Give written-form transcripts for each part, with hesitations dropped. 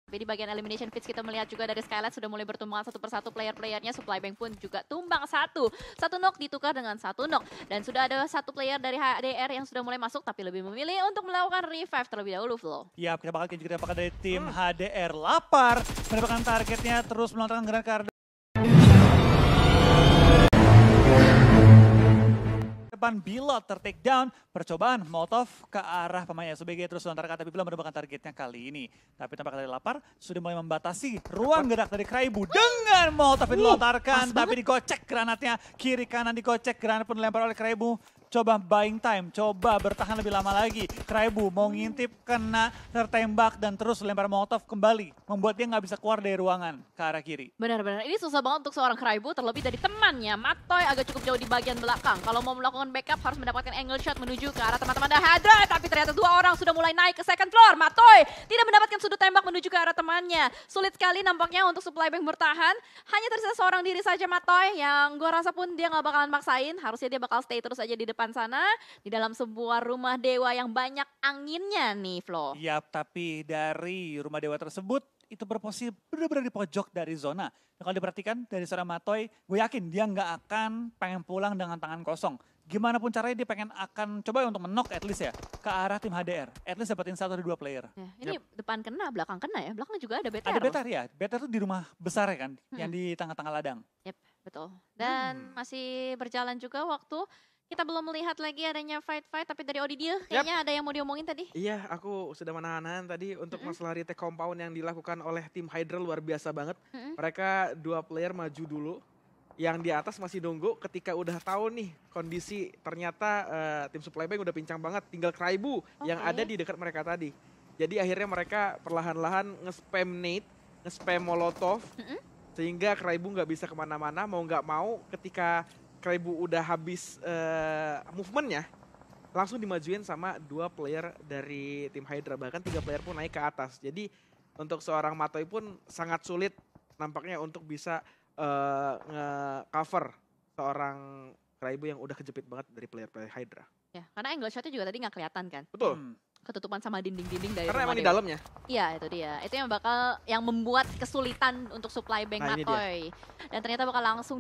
Tapi di bagian elimination feeds kita melihat juga dari Skylight sudah mulai bertumbangan satu persatu player-playernya. Supply Bank pun juga tumbang satu. Satu knock ditukar dengan satu knock. Dan sudah ada satu player dari HDR yang sudah mulai masuk tapi lebih memilih untuk melakukan revive terlebih dahulu, Flo. Ya, kita bakal juga dapatkan dari tim HDR. Lapar mendapatkan targetnya, terus melontarkan granat ke depan. Bilot ter-take down, percobaan Molotov ke arah pemain SBG terus lontarkan tapi belum mendapatkan targetnya kali ini. Tapi tampak dari Lapar sudah mulai membatasi ruang gerak dari Kraibu dengan Molotov yang dilontarkan tapi digocek granatnya, kiri kanan digocek, granat pun dilempar oleh Kraibu. Coba buying time, coba bertahan lebih lama lagi. Kraibu mau ngintip, kena, tertembak dan terus lempar Molotov kembali. Membuat dia nggak bisa keluar dari ruangan ke arah kiri. Benar-benar, ini susah banget untuk seorang Kraibu terlebih dari temannya. Matoy agak cukup jauh di bagian belakang. Kalau mau melakukan backup harus mendapatkan angle shot menuju ke arah teman-teman Hydra. Tapi ternyata dua orang sudah mulai naik ke second floor. Matoy tidak mendapatkan sudut tembak menuju ke arah temannya. Sulit sekali nampaknya untuk Supply Bank bertahan. Hanya tersisa seorang diri saja Matoy yang gue rasa pun dia nggak bakalan maksain. Harusnya dia bakal stay terus aja di depan sana. Di dalam sebuah rumah dewa yang banyak anginnya nih, Flo. Iya, tapi dari rumah dewa tersebut itu berposisi benar-benar di pojok dari zona. Dan kalau diperhatikan dari seorang Matoy, gue yakin dia nggak akan pengen pulang dengan tangan kosong. Gimana pun caranya dia pengen akan coba untuk menok at least ya ke arah tim HDR. At least dapetin 1 dari 2 player. Ya, ini depan kena, belakang kena ya. Belakang juga ada BTR. Ada BTR ya. BTR tuh di rumah besar ya kan, yang di tengah-tengah ladang. Yep, betul. Dan masih berjalan juga waktu. Kita belum melihat lagi adanya fight-fight, tapi dari Odidia kayaknya ada yang mau diomongin tadi. Iya, aku sudah menahan tadi untuk masalah retake compound yang dilakukan oleh tim Hydra luar biasa banget. Mereka 2 player maju dulu, yang di atas masih nunggu ketika udah tahu nih kondisi ternyata tim Supply Bank udah pincang banget, tinggal Kraibu yang ada di dekat mereka tadi. Jadi akhirnya mereka perlahan-lahan nge-spam nade, nge-spam molotov, sehingga Kraibu nggak bisa kemana-mana, mau nggak mau ketika Kraibu udah habis movementnya, langsung dimajuin sama 2 player dari tim Hydra, bahkan 3 player pun naik ke atas. Jadi untuk seorang Matoy pun sangat sulit nampaknya untuk bisa nge-cover seorang Kraibu yang udah kejepit banget dari player-player Hydra. Ya, karena angle shotnya juga tadi nggak kelihatan kan. Betul. Ketutupan sama dinding-dinding dari Karena rumah emang di dewa. dalamnya. Iya, itu dia. Itu yang membuat kesulitan untuk Supply Bank Nah, ini Matoy. Dan ternyata bakal langsung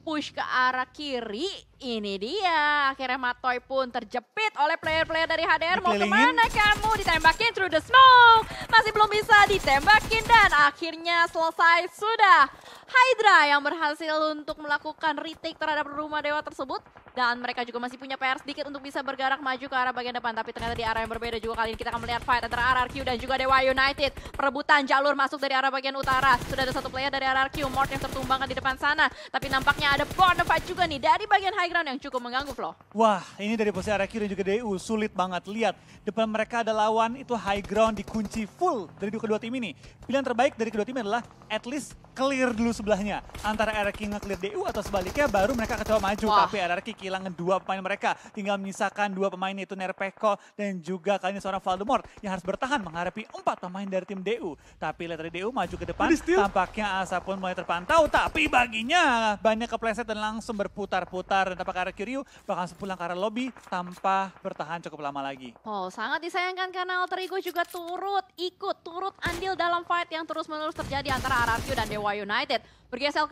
push ke arah kiri. Ini dia. Akhirnya Matoy pun terjepit oleh player-player dari HDR. Mau kemana kamu? Ditembakin through the smoke. Masih belum bisa ditembakin dan akhirnya selesai sudah. Hydra yang berhasil untuk melakukan retake terhadap rumah dewa tersebut. Dan mereka juga masih punya PR sedikit untuk bisa bergerak maju ke arah bagian depan. Tapi ternyata di arah yang berbeda juga kali ini kita akan melihat fight antara RRQ dan juga Dewa United. Perebutan jalur masuk dari arah bagian utara. Sudah ada satu player dari RRQ, Mort yang tertumbangkan di depan sana. Tapi nampaknya ada bonafide juga nih dari bagian high ground yang cukup mengganggu, Flo. Wah, ini dari posisi RRQ dan juga DU sulit banget. Lihat, depan mereka ada lawan itu high ground dikunci full dari kedua tim ini. Pilihan terbaik dari kedua tim adalah at least clear dulu sebelahnya. Antara RRQ nge-clear DU atau sebaliknya baru mereka coba maju. Wah. Tapi RRQ kehilangan 2 pemain mereka. Tinggal menyisakan 2 pemain yaitu Nerpeko dan juga kali ini seorang Voldemort yang harus bertahan menghadapi 4 pemain dari tim DU. Tapi lihat dari DU maju ke depan, tampaknya Asa pun mulai terpantau. Tapi baginya banyak kepleset dan langsung berputar-putar. Dan tampaknya RRQ Ryu bakal pulang ke arah lobby tanpa bertahan cukup lama lagi. Oh, sangat disayangkan karena Alter Ego juga turut andil dalam fight yang terus-menerus terjadi antara RRQ dan Dewa United. Bergeser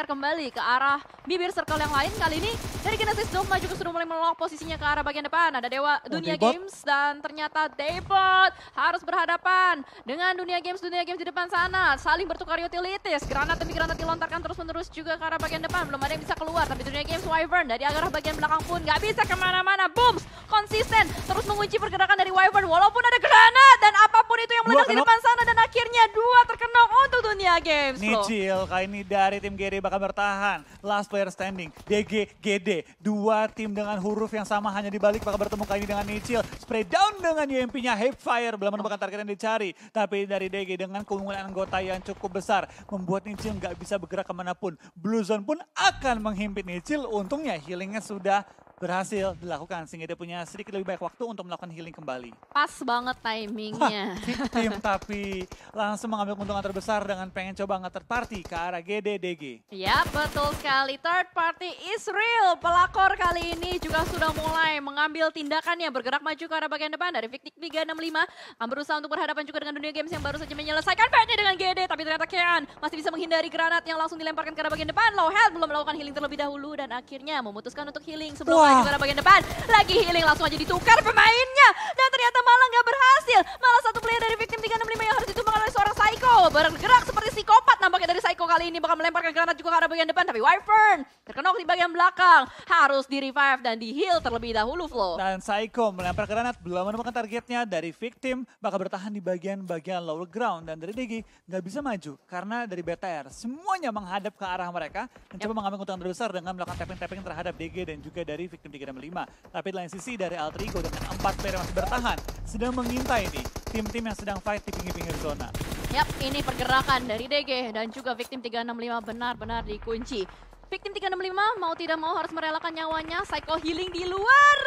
kembali ke arah bibir circle yang lain. Kali ini dari Genesis Dogma juga sudah mulai melolok posisinya ke arah bagian depan. Ada Dewa Dunia Games dan ternyata Daybot harus berhadapan dengan Dunia Games di depan sana. Saling bertukar utilities. Granat demi granat dilontarkan terus-menerus juga ke arah bagian depan. Belum ada yang bisa keluar. Tapi Dunia Games Wyvern dari arah bagian belakang pun nggak bisa kemana-mana. Booms konsisten terus mengunci pergerakan dari Wyvern walaupun ada granat dan apapun itu yang meledak di depan sana. Dan akhirnya 2 terkenok untuk Dunia Games. Nichil kali ini dari tim GD bakal bertahan. Last player standing, DG, GD. 2 tim dengan huruf yang sama hanya dibalik bakal bertemu kali ini dengan Nichil. Spray down dengan UMP-nya Hipfire. Belum menemukan target yang dicari. Tapi dari DG dengan keunggulan anggota yang cukup besar. Membuat Nichil nggak bisa bergerak kemanapun. Blue Zone pun akan menghimpit Nichil. Untungnya healingnya sudah berhasil dilakukan sehingga dia punya sedikit lebih banyak waktu untuk melakukan healing kembali. Pas banget timingnya. Tim tapi langsung mengambil keuntungan terbesar dengan pengen coba nge-third party ke arah GDDG. Ya, betul sekali. Third party is real. Pelakor kali ini juga sudah mulai mengambil tindakannya, bergerak maju ke arah bagian depan dari Victic 365. Akan berusaha untuk berhadapan juga dengan dunia games yang baru saja menyelesaikan fightnya dengan GD. Tapi ternyata Kean masih bisa menghindari granat yang langsung dilemparkan ke arah bagian depan. Low health belum melakukan healing terlebih dahulu dan akhirnya memutuskan untuk healing sebelum maju ke arah bagian depan. Lagi healing langsung aja ditukar pemainnya. Dan ternyata malah nggak berhasil. Malah satu player dari Victim 365 yang harus ditumbangkan oleh seorang Psycho. Bergerak seperti psikopat nampaknya dari Psycho kali ini. Bakal melemparkan granat juga ke arah bagian depan. Tapi Wyvern terkenok di bagian belakang. Harus di-revive dan di-heal terlebih dahulu, Flo. Dan Psycho melempar granat belum menemukan targetnya dari Victim. Bakal bertahan di bagian-bagian lower ground. Dan dari DG nggak bisa maju. Karena dari BTR semuanya menghadap ke arah mereka. Mencoba mengambil keuntungan terbesar dengan melakukan tapping-tapping terhadap DG dan juga dari Victim 365. Tapi di lain sisi dari Alter Ego dengan 4 player yang masih bertahan. Sedang mengintai nih tim-tim yang sedang fight di pinggir-pinggir zona. Yap, ini pergerakan dari DG dan juga Victim 365 benar-benar dikunci. Victim 365 mau tidak mau harus merelakan nyawanya. Psycho healing di luar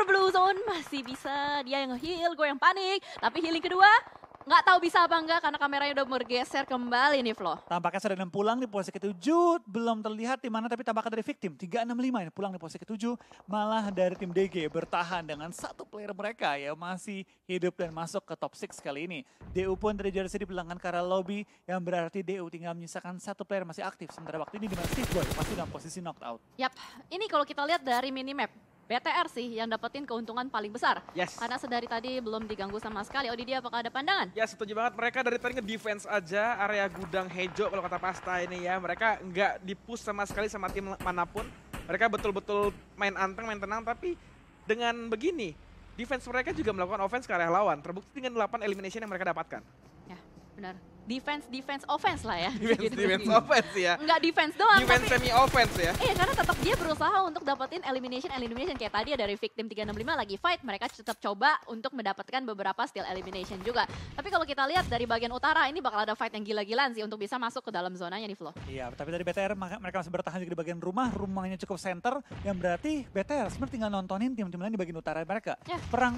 blue zone. Masih bisa dia yang heal, gue yang panik. Tapi healing kedua nggak tahu bisa apa enggak karena kameranya udah bergeser kembali nih, Flo. Tampaknya sudah pulang di posisi ke-7, belum terlihat di mana tapi tampaknya dari Victim 365 ini pulang di posisi ke-7, malah dari tim DG bertahan dengan satu player mereka yang masih hidup dan masuk ke top 6 kali ini. DU pun dari jersey dipulangkan ke arah lobby yang berarti DU tinggal menyisakan satu player masih aktif sementara waktu ini di mana Steve Boy masih dalam posisi knocked out. Yap, ini kalau kita lihat dari minimap. BTR sih yang dapetin keuntungan paling besar. Yes. Karena sedari tadi belum diganggu sama sekali. Odi, apakah ada pandangan? Ya setuju banget, mereka dari tadi nge-defense aja area gudang Hejo kalau kata Pasta ini ya. Mereka nggak di-push sama sekali sama tim manapun. Mereka betul-betul main anteng, main tenang, tapi dengan begini, defense mereka juga melakukan offense ke area lawan. Terbukti dengan 8 elimination yang mereka dapatkan. Ya, benar. Defense, offense lah ya. Defense offense ya. Enggak defense doang. Defense tapi, semi-offense ya. iya, karena tetap dia berusaha untuk dapetin elimination kayak tadi dari Victim 365 lagi fight. Mereka tetap coba untuk mendapatkan beberapa steal elimination juga. Tapi kalau kita lihat dari bagian utara ini bakal ada fight yang gila-gilaan sih untuk bisa masuk ke dalam zonanya nih, Flo. Iya, tapi dari BTR mereka masih bertahan juga di bagian rumah. Rumahnya cukup center yang berarti BTR sebenarnya tinggal nontonin tim-tim lain di bagian utara mereka. Ya. Perang.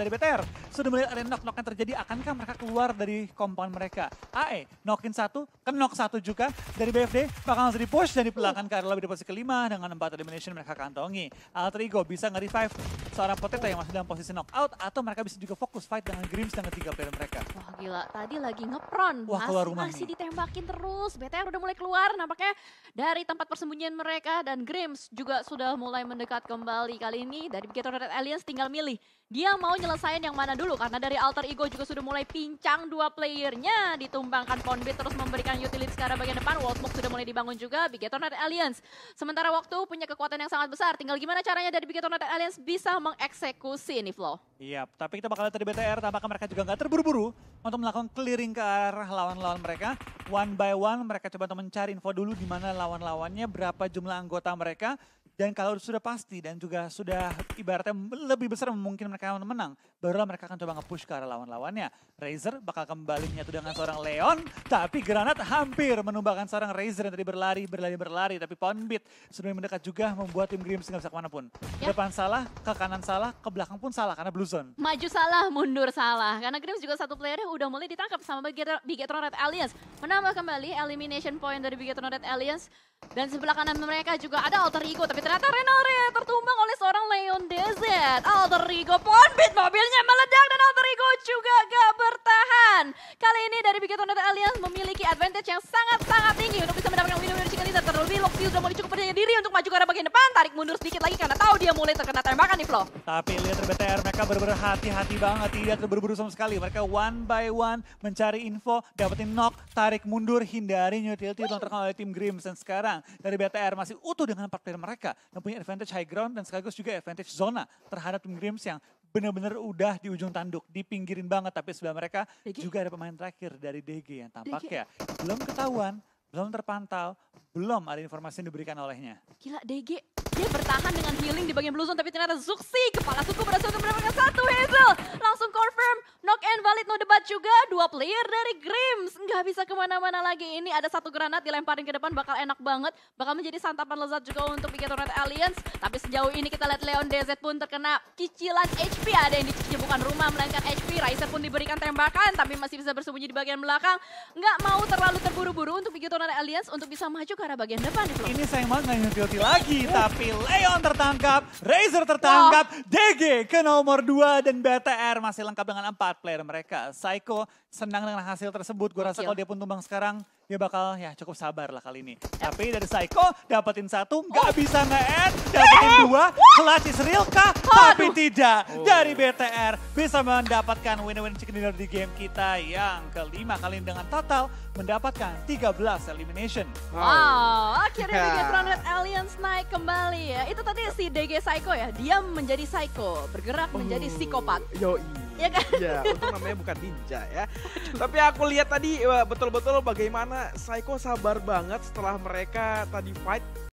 Dari BTR sudah melihat ada knock yang terjadi. Akankah mereka keluar dari compound mereka? AE knockin satu, knock satu juga dari BFD. Bakal langsung di-push dan dipulangkan ke arah lebih di posisi kelima dengan 4 elimination mereka kantongi. Alter Ego bisa nge-revive seorang Potato yang masih dalam posisi knockout atau mereka bisa juga fokus fight dengan Grims dan ketiga player mereka. Wah gila, tadi lagi ngepron. Wah, keluar rumah masih nih. ditembakin terus. BTR udah mulai keluar nampaknya dari tempat persembunyian mereka. Dan Grims juga sudah mulai mendekat kembali. Kali ini dari Bigetor Red Alliance tinggal milih. Dia mau nyelesain yang mana dulu. Karena dari Alter Ego juga sudah mulai pincang dua playernya. Ditumbangkan Ponbit terus memberikan utility ke arah bagian depan. Wallsmoke sudah mulai dibangun juga. Bigetor Red Alliance. Sementara waktu punya kekuatan yang sangat besar. Tinggal gimana caranya dari Bigetor Red Alliance bisa mengeksekusi ini, Flo. Iya, tapi kita bakal lihat dari BTR, tampaknya mereka juga nggak terburu-buru untuk melakukan clearing ke arah lawan-lawan mereka. One by one, mereka coba untuk mencari info dulu di mana lawan-lawannya, berapa jumlah anggota mereka. Dan kalau sudah pasti dan juga sudah ibaratnya lebih besar mungkin mereka menang, barulah mereka akan coba nge-push ke arah lawan-lawannya. Razer bakal kembali menyatu dengan seorang Leon, tapi granat hampir menumbangkan seorang Razer yang tadi berlari, tapi Ponbit sudah mendekat juga membuat tim Grims nggak bisa kemanapun. Ke depan salah, ke kanan salah, ke belakang pun salah karena Blue Zone. Maju salah, mundur salah. Karena Grims juga satu player udah mulai ditangkap sama Bigetron Red Alliance. Menambah kembali elimination point dari Bigetron Red Alliance. Dan sebelah kanan mereka juga ada Alter Ego. Tapi ternyata Renalre tertumbang oleh seorang Leon DZ. Alter Ego, Ponbit mobilnya meledak dan Alter Ego juga gak bertahan. Kali ini dari Bigetron Red Alliance memiliki advantage yang sangat-sangat tinggi untuk bisa mendapatkan win-win dari Chicken Dinner. Terlebih Loxy sudah mulai cukup percaya diri untuk maju ke arah bagian depan. Tarik mundur sedikit lagi karena tahu dia mulai terkena tembakan nih, Flo. Tapi lihat dari BTR mereka benar-benar hati-hati banget, tidak terburu-buru sama sekali. Mereka one by one mencari info, dapetin knock, tarik mundur, hindari utility dilakukan oleh tim Grims. Dan sekarang dari BTR masih utuh dengan 4 player mereka yang punya advantage high ground dan sekaligus juga advantage zona terhadap tim Grims yang benar-benar udah di ujung tanduk, dipinggirin banget. Tapi sebelah mereka juga ada pemain terakhir dari DG yang tampaknya belum ketahuan, belum terpantau, belum ada informasi yang diberikan olehnya. Gila, DG dia bertahan dengan healing di bagian blue zone, tapi ternyata Zuxi, kepala suku berhasil untuk mendapatkan satu Hazel. Langsung confirm, knock and valid no debat juga, 2 player dari Grims. Nggak bisa kemana-mana lagi. Ini ada satu granat dilemparin ke depan, bakal enak banget. Bakal menjadi santapan lezat juga untuk Big Red Alliance. Tapi sejauh ini kita lihat Leon DZ pun terkena cicilan HP. Ada yang dicicil bukan rumah, melainkan HP. Riser pun diberikan tembakan, tapi masih bisa bersembunyi di bagian belakang. Nggak mau terlalu terburu-buru untuk Big Red Alliance untuk bisa maju ke arah bagian depan. Ini sayang banget nggak nyentil lagi, tapi Leon tertangkap, Razer tertangkap, DG ke nomor 2 dan BTR masih lengkap dengan 4 player mereka. Psycho senang dengan hasil tersebut, gue rasa kalau dia pun tumbang sekarang, dia bakal ya cukup sabar lah kali ini. Tapi dari Psycho dapetin 1, nggak bisa nge-end, dapetin 2, clutch is real kah? Tapi tidak, dari BTR bisa mendapatkan win-win chicken dinner di game kita yang kelima kali ini dengan total mendapatkan 13 elimination. Wow, akhirnya Big Red Alliance naik kembali ya. Itu tadi si DG Psycho ya, dia menjadi Psycho, bergerak menjadi psikopat. Yoi. Ya kan? Ya, untung namanya bukan ninja ya. Tapi aku lihat tadi betul-betul bagaimana Psycho sabar banget setelah mereka tadi fight